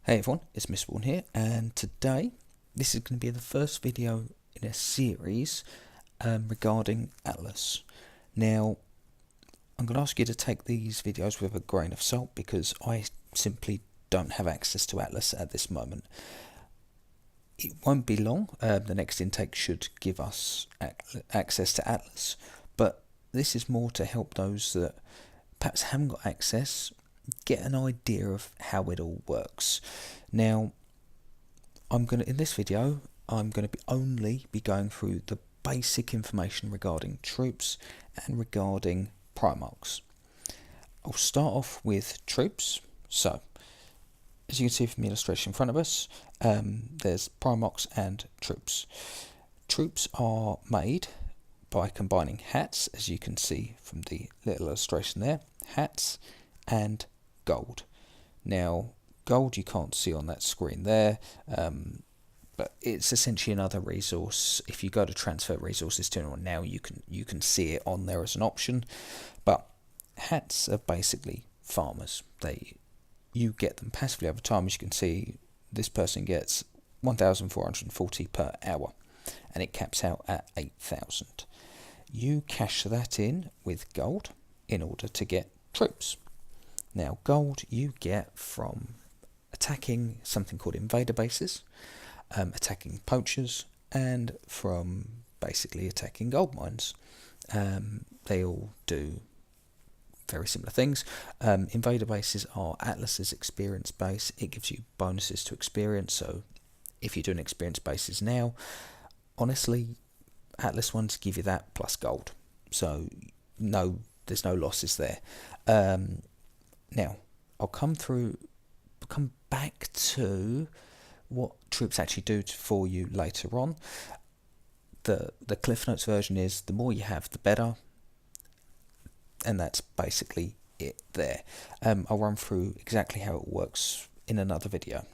Hey everyone, it's Mistborn here, and today this is going to be the first video in a series regarding Atlas. Now, I'm going to ask you to take these videos with a grain of salt because I simply don't have access to Atlas at this moment. It won't be long, the next intake should give us access to Atlas, but this is more to help those that perhaps haven't got access get an idea of how it all works. Now, in this video, I'm going to only be going through the basic information regarding troops and regarding Primarchs. I'll start off with troops. So, as you can see from the illustration in front of us, there's Primarchs and troops. Troops are made by combining hats, as you can see from the little illustration there, hats and gold. Now, gold you can't see on that screen there, but it's essentially another resource. If you go to transfer resources to anyone now, you can see it on there as an option. But hats are basically farmers. You get them passively over time. As you can see, this person gets 1,440 per hour, and it caps out at 8,000. You cash that in with gold in order to get troops. Now, gold you get from attacking something called invader bases, attacking poachers, and from basically attacking gold mines. They all do very similar things. Invader bases are Atlas's experience base. It gives you bonuses to experience, so if you're doing experience bases now, honestly, Atlas ones give you that plus gold. So, no, there's no losses there. Now, I'll come back to what troops actually do for you later on. The Cliff Notes version is the more you have, the better, and that's basically it there. I'll run through exactly how it works in another video.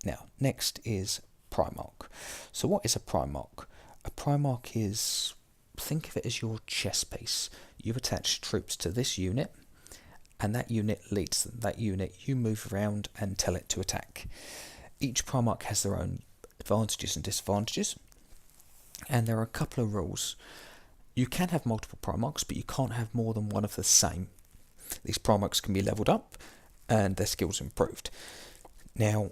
Now, next is Primarch. So what is a Primarch? A Primarch is, think of it as your chess piece. You attach troops to this unit, and that unit leads them. That unit you move around and tell it to attack. Each Primarch has their own advantages and disadvantages, and there are a couple of rules. You can have multiple Primarchs, but you can't have more than one of the same. These Primarchs can be leveled up and their skills improved. Now,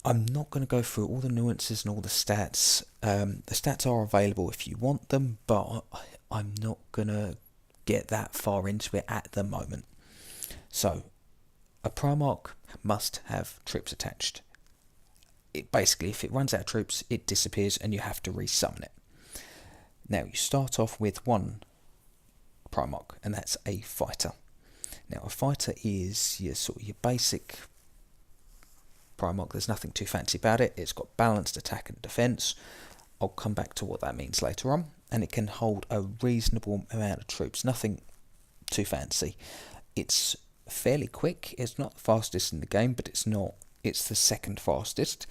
I'm not going to go through all the nuances and all the stats. The stats are available if you want them, but I'm not going to get that far into it at the moment. So, a Primarch must have troops attached. Basically, if it runs out of troops, it disappears and you have to resummon it. Now, you start off with one Primarch, and that's a fighter. Now, a fighter is your basic Primarch. There's nothing too fancy about it. It's got balanced attack and defense. I'll come back to what that means later on. And it can hold a reasonable amount of troops. Nothing too fancy. It's fairly quick. It's not the fastest in the game, but it's the second fastest.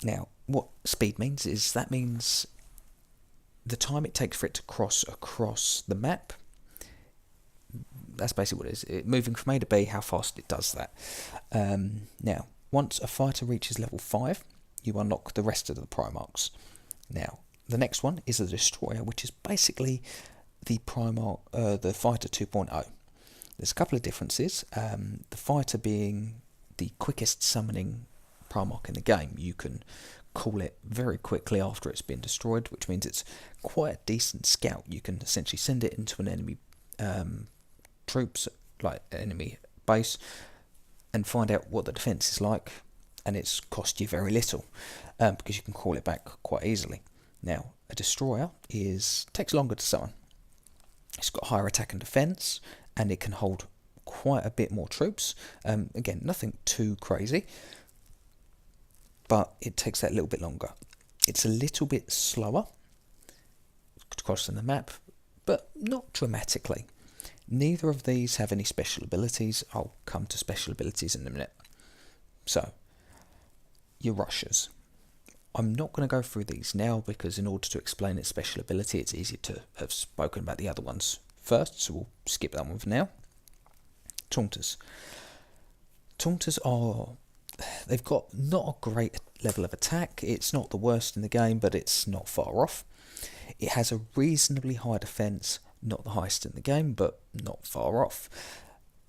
Now, what speed means is that means the time it takes for it to cross across the map. That's basically what it is. Moving from A to B, how fast it does that. Now, once a fighter reaches level 5, you unlock the rest of the Primarchs. Now, the next one is a destroyer, which is basically the fighter 2.0. There's a couple of differences. The fighter being the quickest summoning Primarch in the game. You can call it very quickly after it's been destroyed, which means it's quite a decent scout. You can essentially send it into an enemy troops, like enemy base, and find out what the defense is like, and it's cost you very little because you can call it back quite easily. Now, a destroyer takes longer to summon. It's got higher attack and defense, and it can hold quite a bit more troops. Again, nothing too crazy, but it takes that little bit longer. It's a little bit slower crossing the map, but not dramatically. Neither of these have any special abilities. I'll come to special abilities in a minute. So, your rushers. I'm not going to go through these now because in order to explain its special ability, it's easier to have spoken about the other ones first, so we'll skip that one for now. Taunters. Taunters they've got not a great level of attack. It's not the worst in the game, but it's not far off. It has a reasonably high defense, not the highest in the game, but not far off.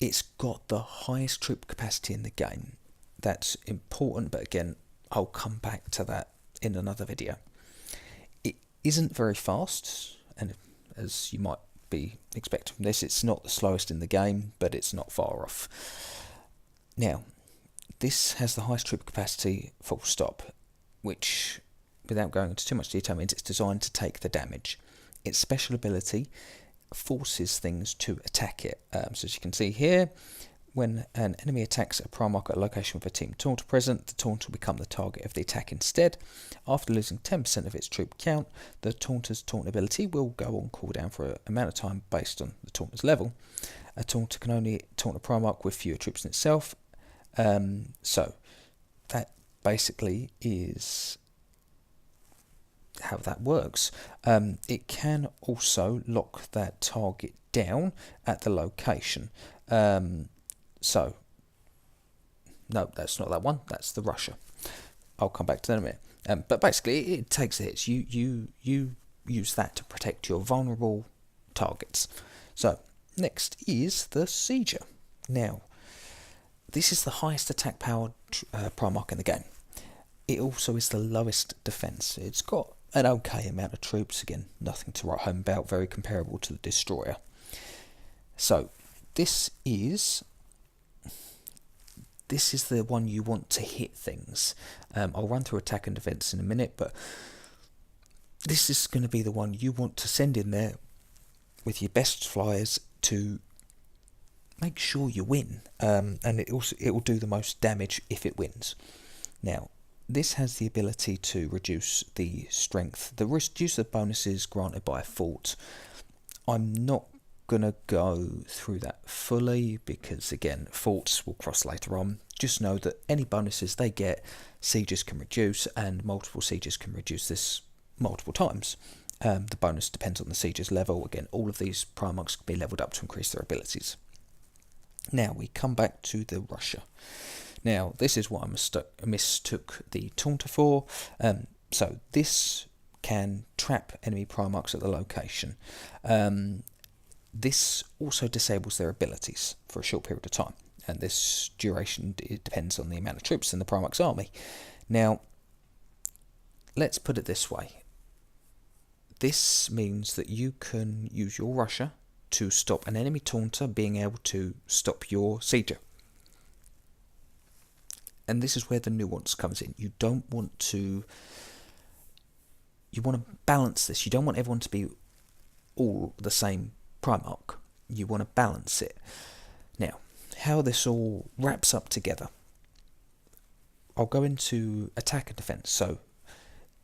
It's got the highest troop capacity in the game. That's important, but again, I'll come back to that in another video. It isn't very fast, and as you might be expecting from this, it's not the slowest in the game, but it's not far off. Now, this has the highest troop capacity, full stop, which, without going into too much detail, means it's designed to take the damage. Its special ability forces things to attack it. So as you can see here, when an enemy attacks a Primarch at a location with a team Taunter present, the Taunter will become the target of the attack instead. After losing 10% of its troop count, the Taunter's taunt ability will go on cooldown for an amount of time based on the Taunter's level. A Taunter can only taunt a Primarch with fewer troops in itself. So that basically is how that works. It can also lock that target down at the location. So, no, that's not that one. That's the Russia. I'll come back to that in a minute. But basically, it takes the hits. You use that to protect your vulnerable targets. So, next is the Sieger. Now, this is the highest attack powered Primarch in the game. It also is the lowest defense. It's got an okay amount of troops. Again, nothing to write home about. Very comparable to the Destroyer. So, this is the one you want to hit things. I'll run through attack and defense in a minute, but this is going to be the one you want to send in there with your best flyers to make sure you win, and it will do the most damage if it wins. Now, this has the ability to reduce the strength, reduce the bonuses granted by a fort. I'm not going to go through that fully because, again, forts will cross later on. Just know that any bonuses they get, sieges can reduce, and multiple sieges can reduce this multiple times. The bonus depends on the siege's level. Again, all of these Primarchs can be leveled up to increase their abilities. Now we come back to the Russia. Now this is what I mistook the Taunter for. So this can trap enemy Primarchs at the location. This also disables their abilities for a short period of time, and this duration it depends on the amount of troops in the Primarch's army. Now, let's put it this way. This means that you can use your Russia to stop an enemy Taunter being able to stop your Sieger. And this is where the nuance comes in. You want to balance this. You don't want everyone to be all the same Primarch. You want to balance it. Now, how this all wraps up together. I'll go into attack and defense. So,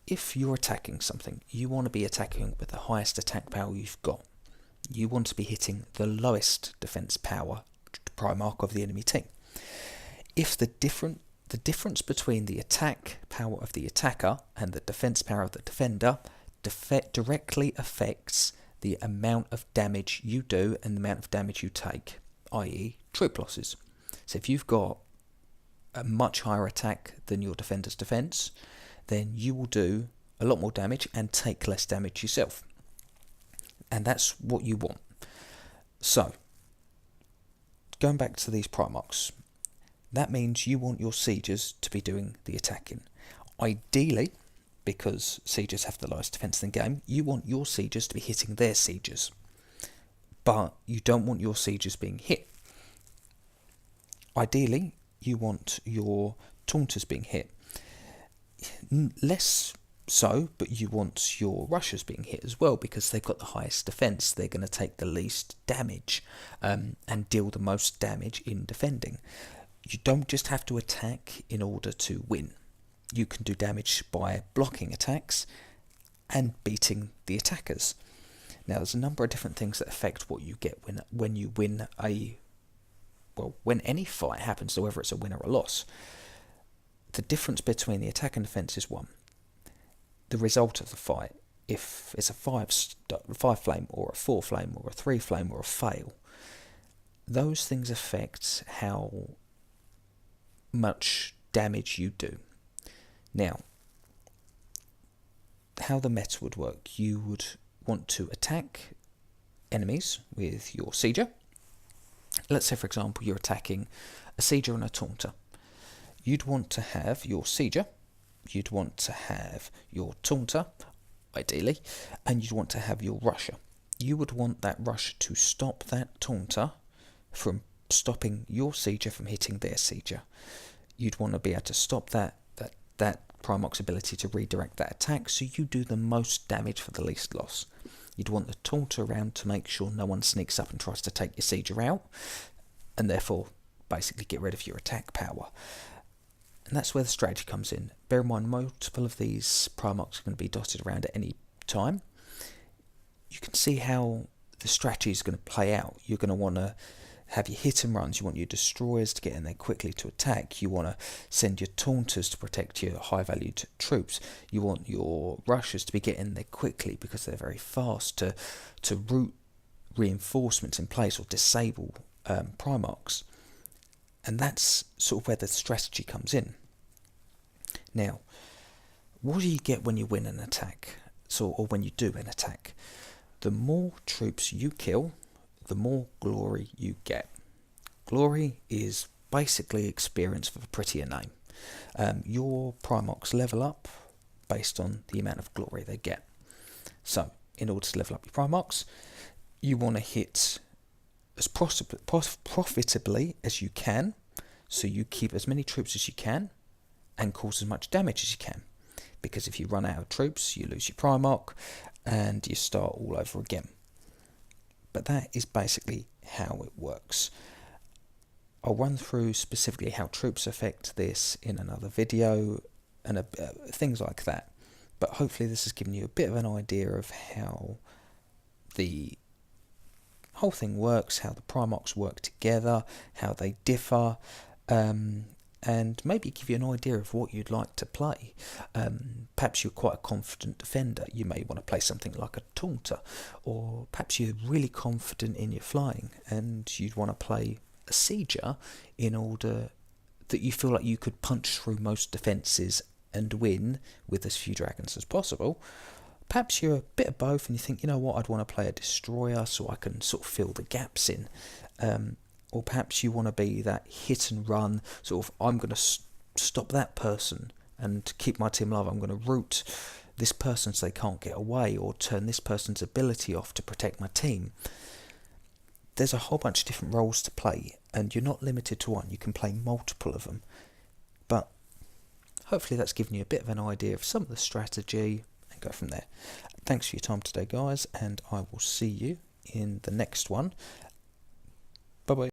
if you're attacking something, you want to be attacking with the highest attack power you've got. You want to be hitting the lowest defense power Primarch of the enemy team. If the difference between the attack power of the attacker and the defense power of the defender directly affects the amount of damage you do and the amount of damage you take, i.e. troop losses. So if you've got a much higher attack than your defender's defense, then you will do a lot more damage and take less damage yourself. And that's what you want. So, going back to these Primarchs, that means you want your sieges to be doing the attacking. Ideally, because sieges have the lowest defense in the game, you want your sieges to be hitting their sieges. But you don't want your sieges being hit. Ideally, you want your Taunters being hit. Less so, but you want your Russias being hit as well, because they've got the highest defense. They're going to take the least damage and deal the most damage in defending. You don't just have to attack in order to win. You can do damage by blocking attacks and beating the attackers. Now, there's a number of different things that affect what you get when you win when any fight happens, so whether it's a win or a loss. The difference between the attack and defense is one. The result of the fight, if it's a 5 flame or a 4 flame or a 3 flame or a fail, those things affect how much damage you do. Now, how the meta would work, you would want to attack enemies with your sieger. Let's say, for example, you're attacking a sieger and a taunter. You'd want to have your sieger, you'd want to have your taunter, ideally, and you'd want to have your rusher. You would want that rusher to stop that taunter from stopping your sieger from hitting their sieger. You'd want to be able to stop that Primarch's ability to redirect that attack, so you do the most damage for the least loss. You'd want the taunter around to make sure no one sneaks up and tries to take your sieger out, and therefore basically get rid of your attack power. And that's where the strategy comes in. Bear in mind, multiple of these Primarchs are going to be dotted around at any time. You can see how the strategy is going to play out. You're going to want to have your hit and runs. You want your destroyers to get in there quickly to attack. You want to send your taunters to protect your high-valued troops. You want your rushers to be getting there quickly because they're very fast to route reinforcements in place or disable Primarchs. And that's sort of where the strategy comes in. Now, what do you get when you win an attack? Or when you do an attack? The more troops you kill, the more glory you get. Glory is basically experience with a prettier name. Your Primarchs level up based on the amount of glory they get. So, in order to level up your Primarchs, you want to hit as profitably as you can, so you keep as many troops as you can and cause as much damage as you can. Because if you run out of troops, you lose your Primarch and you start all over again. But that is basically how it works. I'll run through specifically how troops affect this in another video and things like that. But hopefully this has given you a bit of an idea of how the whole thing works, how the Primarchs work together, how they differ, and maybe give you an idea of what you'd like to play. Perhaps you're quite a confident defender. You may want to play something like a taunter, or perhaps you're really confident in your flying and you'd want to play a sieger in order that you feel like you could punch through most defences and win with as few dragons as possible. Perhaps you're a bit of both and you think, you know what, I'd want to play a destroyer so I can sort of fill the gaps in. Or perhaps you want to be that hit and run, sort of, I'm going to stop that person and keep my team alive. I'm going to root this person so they can't get away, or turn this person's ability off to protect my team. There's a whole bunch of different roles to play, and you're not limited to one. You can play multiple of them. But hopefully that's given you a bit of an idea of some of the strategy, and go from there. Thanks for your time today, guys, and I will see you in the next one.